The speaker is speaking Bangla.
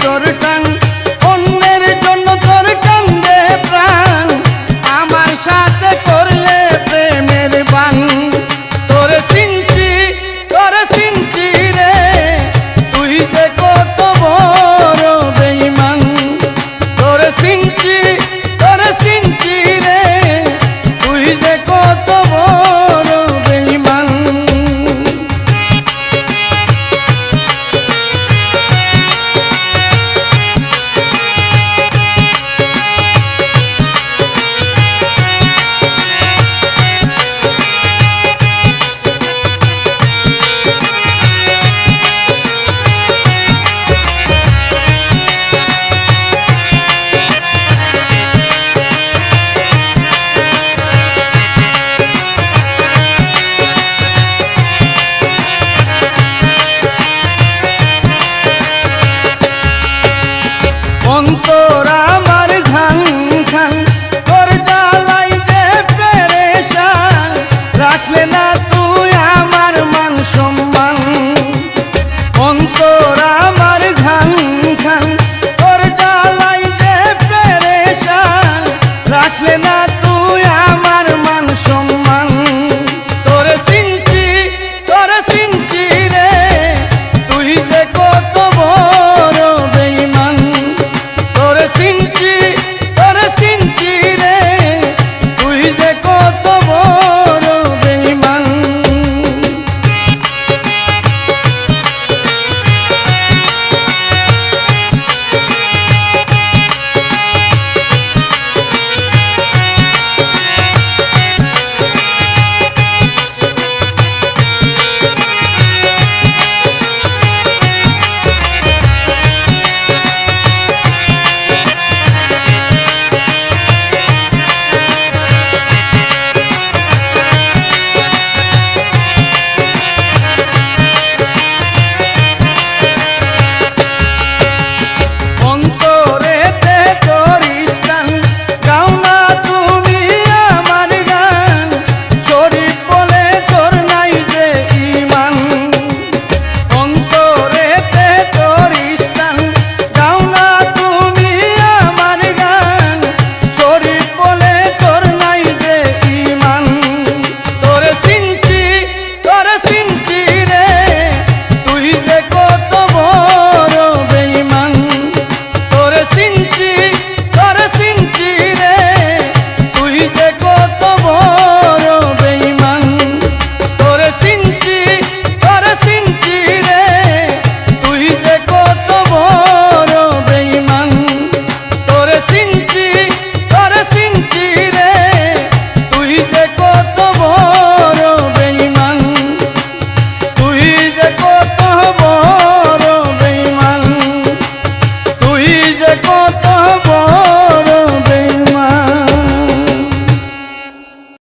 তোর টান, অন্যের জন্য তোর কান্দে প্রাণ, আমার সাথে করলে প্রেমের বান। তোরে চিনছি রে, তুই যে কত বড় বেঈমান। তোরে চিনছি রে, তুই যে কত বড় বেঈমান। অন্তর আমার ঘান ঘান, তোর জ্বালাই যে পেরেশান, রাখলে না তুই আমার মান সম্মান। অন্তর আমার ঘান ঘান, তোর জ্বালাই যে পেরেশান, রাখলে না তুই আমার মান সম্মান। তোরে চিনছি রে, তুই যে কত বড় বেঈমান। তোরে চিনছি রে, তুই যে কত বড় বেঈমান। চিনছি রে, তুই যে কত